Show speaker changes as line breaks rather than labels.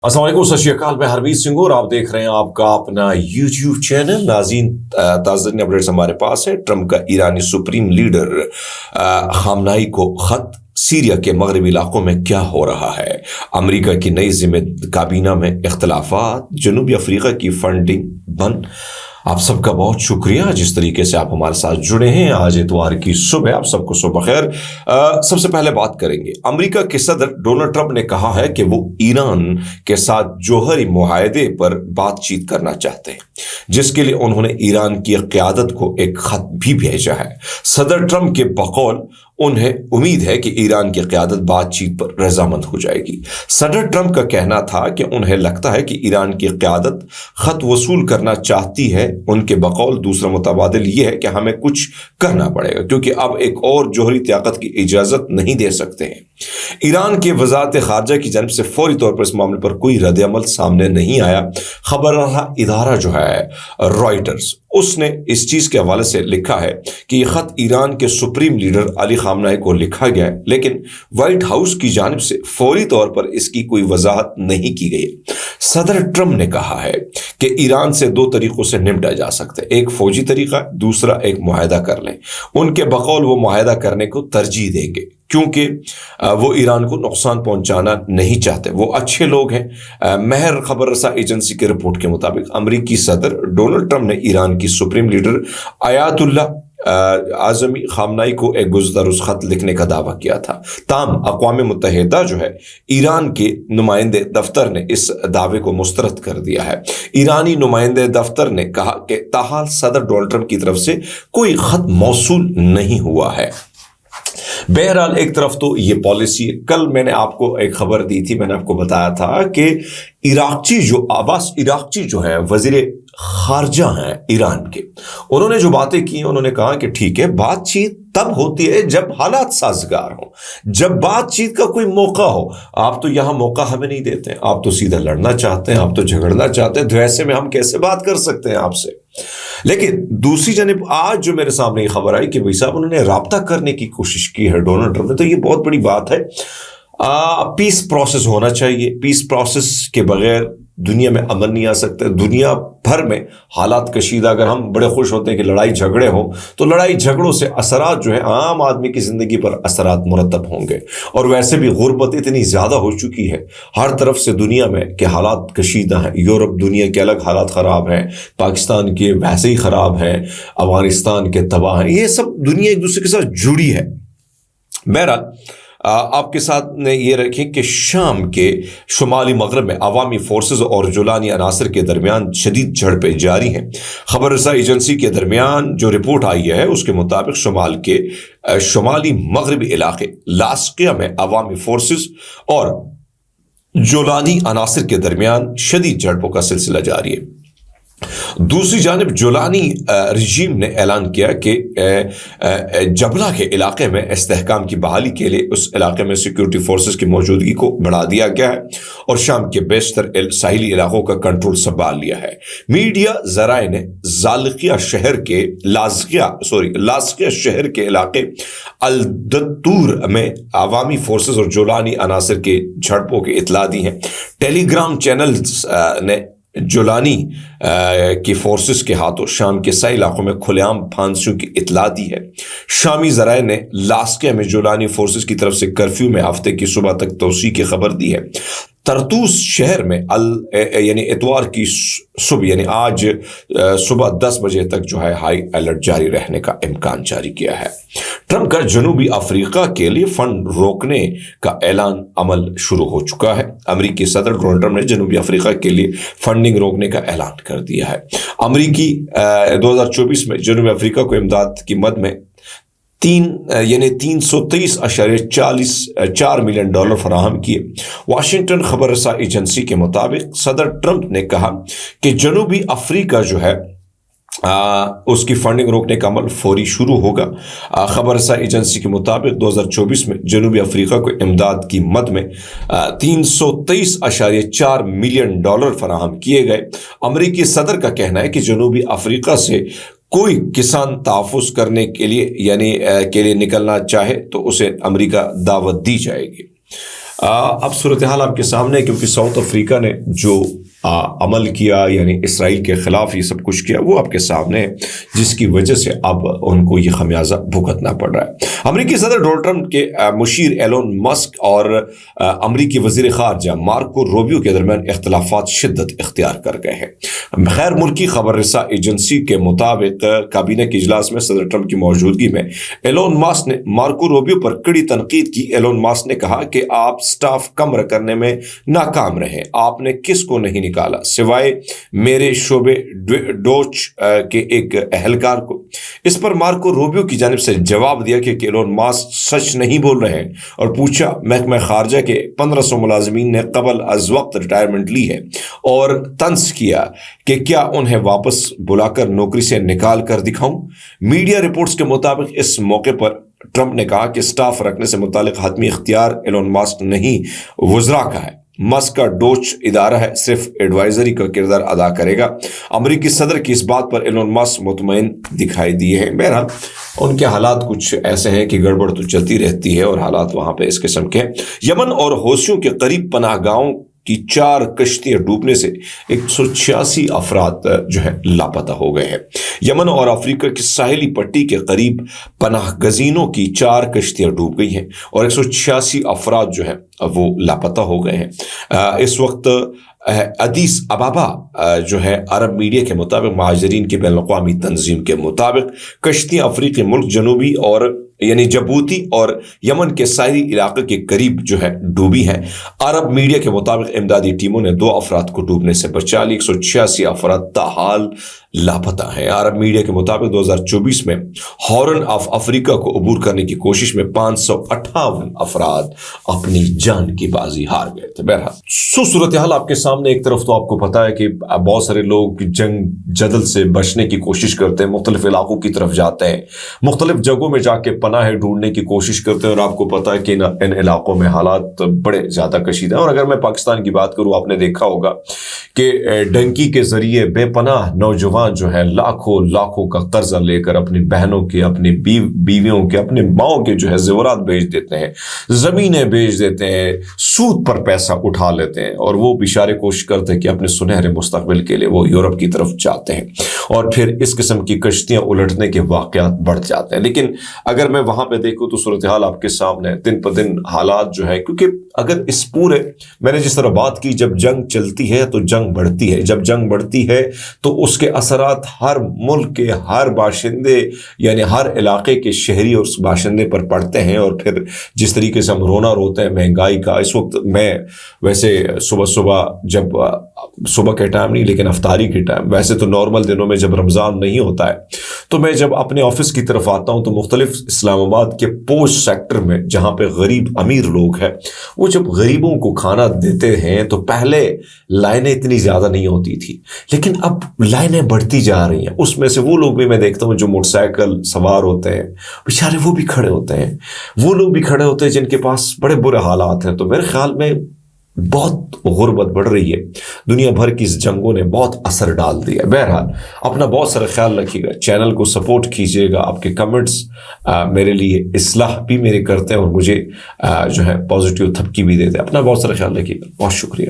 अस्सलाम वालेकुम, सत श्री अकाल। मैं हरमीत सिंह और आप देख रहे हैं आपका अपना यूट्यूब चैनल। नाज़रीन, ताज़ा अपडेट्स हमारे पास है। ट्रंप का ईरानी सुप्रीम लीडर खामनाई को खत, सीरिया के मगरबी इलाकों में क्या हो रहा है, अमेरिका की नई ज़िम्मे काबीना में इख्तलाफात, जनूबी अफ्रीका की फंडिंग बंद। आप सबका बहुत शुक्रिया जिस तरीके से आप हमारे साथ जुड़े हैं। आज इतवार की सुबह, आप सबको सुबह खैर। सबसे पहले बात करेंगे, अमेरिका के सदर डोनाल्ड ट्रंप ने कहा है कि वो ईरान के साथ जौहरी मुआहदे पर बातचीत करना चाहते हैं, जिसके लिए उन्होंने ईरान की क़यादत को एक खत भी भेजा है। सदर ट्रंप के बकौल उन्हें उम्मीद है कि ईरान की क़यादत बातचीत पर रजामंद हो जाएगी। सदर ट्रंप का कहना था कि उन्हें लगता है कि ईरान की क़यादत खत वसूल करना चाहती है। उनके बकौल दूसरा मुतबादिल ये है कि हमें कुछ करना पड़ेगा, क्योंकि अब एक और जौहरी ताकत की इजाज़त नहीं दे सकते हैं। ईरान के वज़ारत ख़ारजा की जानिब से फौरी तौर पर इस मामले पर कोई रद्द-ए-अमल सामने नहीं आया। खबर इदारा जो है रॉयटर्स, उसने इस चीज़ के हवाले से लिखा है कि यह ख़त ईरान के सुप्रीम लीडर अली खामनाई को लिखा गया है, लेकिन व्हाइट हाउस की जानिब से फौरी तौर पर इसकी कोई वजाहत नहीं की गई। सदर ट्रंप ने कहा है कि ईरान से दो तरीक़ों से निपटा जा सकता है, एक फ़ौजी तरीक़ा, दूसरा एक मुआहदा कर लें। उनके बकौल वो मुआहदा करने को तरजीह देंगे, क्योंकि वो ईरान को नुकसान पहुंचाना नहीं चाहते। वो अच्छे लोग हैं। महर खबर रसा एजेंसी की रिपोर्ट के मुताबिक अमरीकी सदर डोनाल्ड ट्रंप ने ईरान की सुप्रीम लीडर आयतुल्ला आज़मी खामनाई को एक गुज़श्ता रोज़ खत लिखने का दावा किया था। ताम अक़वाम मुत्तहिदा जो है ईरान के नुमाइंदे दफ्तर ने इस दावे को मुस्तरद कर दिया है। ईरानी नुमाइंदे दफ्तर ने कहा कि ताहाल सदर डोनाल्ड ट्रंप की तरफ से कोई खत मौसूल नहीं हुआ है। बहरहाल, एक तरफ तो ये पॉलिसी, कल मैंने आपको एक खबर दी थी, मैंने आपको बताया था कि अब्बास इराक़ची जो है वज़ीर ख़ारजा हैं ईरान के, उन्होंने जो बातें की, उन्होंने कहा कि ठीक है, बातचीत तब होती है जब हालात साजगार हो, जब बातचीत का कोई मौका हो। आप तो यहाँ मौका हमें नहीं देते हैं, आप तो सीधा लड़ना चाहते हैं, आप तो झगड़ना चाहते हैं, तो ऐसे में हम कैसे बात कर सकते हैं आपसे। लेकिन दूसरी जानिब आज जो मेरे सामने ये खबर आई कि भाई साहब उन्होंने राब्ता करने की कोशिश की है डोनाल्ड ट्रंप ने, तो ये बहुत बड़ी बात है। पीस प्रोसेस होना चाहिए। पीस प्रोसेस के बगैर दुनिया में अमन नहीं आ सकता। दुनिया भर में हालात कशीदा, अगर हम बड़े खुश होते हैं कि लड़ाई झगड़े हों, तो लड़ाई झगड़ों से असरात जो है आम आदमी की ज़िंदगी पर असरात मुरतब होंगे। और वैसे भी गुर्बत इतनी ज़्यादा हो चुकी है हर तरफ से दुनिया में कि हालात कशीदा हैं। यूरोप दुनिया के अलग हालात ख़राब हैं, पाकिस्तान के वैसे ही ख़राब हैं, अफ़गानिस्तान के तबाह हैं। ये सब दुनिया एक दूसरे के साथ जुड़ी है। बहरहाल, आपके साथ ने ये रखें कि शाम के शुमाली मगरब में अवामी फोर्सेस और जुलानी अनासर के दरमियान शदीद झड़पें जारी हैं। खबर रसा एजेंसी के दरमियान जो रिपोर्ट आई है उसके मुताबिक शुमाल के शुमाली मगरबी इलाके लास्किया में अवामी फोर्सेस और जुलानी अनासर के दरमियान शदीद झड़पों का सिलसिला जारी है। दूसरी जानिब जुलानी रजीम ने ऐलान किया कि जबला के इलाके में इस्तेहकाम की बहाली के लिए उस इलाके में सिक्योरिटी फोर्सेस की मौजूदगी को बढ़ा दिया गया है और शाम के बेशतर साहिली इलाकों का कंट्रोल संभाल लिया है। मीडिया ज़राए ने लाज़किया शहर के इलाके अल-दत्तूर में अवामी फोर्सेस और जुलानी अनासर के झड़पों की इतला दी हैं। टेलीग्राम चैनल्स ने जुलानी की फोर्सेस के हाथों शाम के सही इलाकों में खुलेआम फांसियों की इतला दी है। शामी ज़राए ने लास्किया में जुलानी फोर्सेस की तरफ से कर्फ्यू में हफ्ते की सुबह तक तोसी की खबर दी है। तरतूस शहर में यानी इतवार की सुबह यानी आज सुबह 10 बजे तक जो है हाई अलर्ट जारी रहने का इम्कान जारी किया है। ट्रंप का जनूबी अफ्रीका के लिए फंड रोकने का ऐलान अमल शुरू हो चुका है। अमेरिकी सदर डोनाल्ड ट्रंप ने जनूबी अफ्रीका के लिए फंडिंग रोकने का ऐलान कर दिया है। अमेरिकी 2024 में जनूबी अफ्रीका को इमदाद की मद में 323.4 मिलियन डॉलर फराहम किए। वाशिंगटन खबर रसा एजेंसी के मुताबिक सदर ट्रंप ने कहा कि जनूबी अफ्रीका जो है उसकी फंडिंग रोकने का अमल फौरी शुरू होगा। खबर रसा एजेंसी के मुताबिक 2024 में जनूबी अफ्रीका को इमदाद की मद में 323.4 मिलियन डॉलर फराहम किए गए। अमेरिकी सदर का कहना है कि जनूबी अफ्रीका से कोई किसान तहफ़्फ़ुज़ करने के लिए के लिए निकलना चाहे तो उसे अमेरिका दावत दी जाएगी। اب صورتحال آپ کے سامنے، کیونکہ ساؤتھ افریقہ نے جو عمل کیا، یعنی اسرائیل کے خلاف یہ سب کچھ کیا، وہ آپ کے سامنے ہے، جس کی وجہ سے اب ان کو یہ خمیازہ بھگتنا پڑ رہا ہے۔ امریکی صدر ڈونلڈ ٹرمپ کے مشیر ایلون مسک اور امریکی وزیر خارجہ مارکو روبیو کے درمیان اختلافات شدت اختیار کر گئے ہیں۔ غیر ملکی خبر رساں ایجنسی کے مطابق کابینہ کے اجلاس میں صدر ٹرمپ کی موجودگی میں ایلون مسک نے مارکو روبیو پر کڑی تنقید کی۔ ایلون مسک نے کہا کہ آپ سٹاف کم کرنے میں ناکام رہے، آپ نے کس کو نہیں نکالا سوائے میرے شعبے ڈوچ کے ایک اہلکار کو۔ اس پر مارکو روبیو کی جانب سے جواب دیا کہ ایلون مسک سچ نہیں بول رہے ہیں، اور پوچھا محکمہ خارجہ کے 1500 ملازمین نے قبل از وقت ریٹائرمنٹ لی ہے، اور طنز کیا کہ کیا انہیں واپس بلا کر نوکری سے نکال کر دکھاؤں۔ میڈیا رپورٹس کے مطابق اس موقع پر ٹرمپ نے کہا کہ سٹاف رکھنے سے متعلق حتمی اختیار ایلون مسک نہیں، وزراء کا ہے۔ مسک کا ڈوچ ادارہ ہے، صرف ایڈوائزری کا کردار ادا کرے گا۔ امریکی صدر کی اس بات پر ایلون مسک مطمئن دکھائی دیے ہیں۔ بہرحال ان کے حالات کچھ ایسے ہیں کہ گڑبڑ تو چلتی رہتی ہے، اور حالات وہاں پہ اس قسم کے ہیں۔ یمن اور حوثیوں کے قریب پناہ گاہوں کی 4 کشتیاں ڈوبنے سے 186 افراد جو ہے لاپتہ ہو گئے ہیں۔ یمن اور افریقہ کی ساحلی پٹی کے قریب پناہ گزینوں کی 4 کشتیاں ڈوب گئی ہیں، اور 186 افراد جو ہیں وہ لاپتہ ہو گئے ہیں۔ اس وقت ادیس ابابا جو ہے عرب میڈیا کے مطابق، مہاجرین کی بین الاقوامی تنظیم کے مطابق، کشتیاں افریقی ملک جنوبی اور یعنی جبوتی اور یمن کے ساحلی علاقے کے قریب جو ہے ڈوبی ہیں۔ عرب میڈیا کے مطابق امدادی ٹیموں نے 2 افراد کو ڈوبنے سے بچا لی، 186 افراد تاحال لاپتہ ہیں۔ عرب میڈیا کے مطابق 2024 میں ہارن آف افریقہ کو عبور کرنے کی کوشش میں 558 افراد اپنی جان کی بازی ہار گئے تھے۔ بہرحال صورتحال آپ کے سامنے، ایک طرف تو آپ کو پتا ہے کہ بہت سارے لوگ جنگ جدل سے بچنے کی کوشش کرتے ہیں، مختلف علاقوں کی طرف جاتے ہیں، مختلف جگہوں میں جا کے پناہ ڈھونڈنے کی کوشش کرتے ہیں، اور آپ کو پتا ہے کہ ان علاقوں میں حالات بڑے زیادہ کشیدہ ہیں۔ اور اگر میں پاکستان کی بات کروں، آپ نے دیکھا ہوگا کہ ڈنکی کے ذریعے بے پناہ نوجوان جو ہے لاکھوں کا قرضہ لے کر اپنی بہنوں کے، اپنی بیویوں کے، اپنے ماؤں کے جو ہے زیورات بیچ دیتے ہیں، زمینیں بیچ دیتے ہیں، سود پر پیسہ اٹھا لیتے ہیں، اور وہ بیچارے کوشش کرتے ہیں کہ اپنے سنہرے مستقبل کے لیے وہ یورپ کی طرف جاتے ہیں، اور پھر اس قسم کی کشتیاں الٹنے کے واقعات بڑھ جاتے ہیں۔ لیکن اگر میں وہاں پہ دیکھوں تو صورتحال آپ کے سامنے دن پر دن حالات جو ہے، کیونکہ اگر اس پورے میں نے جس طرح بات کی، جب جنگ چلتی ہے تو جنگ بڑھتی ہے، جب جنگ بڑھتی ہے تو اس کے اثرات ہر ملک کے ہر باشندے، یعنی ہر علاقے کے شہری اور باشندے پر پڑتے ہیں، اور پھر جس طریقے سے ہم رونا روتے ہیں مہنگائی کا۔ اس وقت میں ویسے صبح جب صبح کے ٹائم نہیں، لیکن افطاری کے ٹائم، ویسے تو نارمل دنوں میں جب رمضان نہیں ہوتا ہے تو میں جب اپنے آفس کی طرف آتا ہوں تو مختلف اسلام آباد کے پوش سیکٹر میں جہاں پہ غریب امیر لوگ ہیں، وہ جب غریبوں کو کھانا دیتے ہیں تو پہلے لائنیں اتنی زیادہ نہیں ہوتی تھی، لیکن اب لائنیں بڑھتی جا رہی ہیں۔ اس میں سے وہ لوگ بھی میں دیکھتا ہوں جو موٹر سائیکل سوار ہوتے ہیں، بیچارے وہ بھی کھڑے ہوتے ہیں، وہ لوگ بھی کھڑے ہوتے ہیں جن کے پاس بڑے برے حالات ہیں۔ تو میرے خیال میں بہت غربت بڑھ رہی ہے، دنیا بھر کی اس جنگوں نے بہت اثر ڈال دیا۔ بہرحال اپنا بہت سارا خیال رکھیے گا، چینل کو سپورٹ کیجیے گا، آپ کے کمنٹس میرے لیے اصلاح بھی میرے کرتے ہیں، اور مجھے جو ہے پازیٹیو تھپکی بھی دیتے ہیں۔ اپنا بہت سارا خیال رکھیے گا، بہت شکریہ۔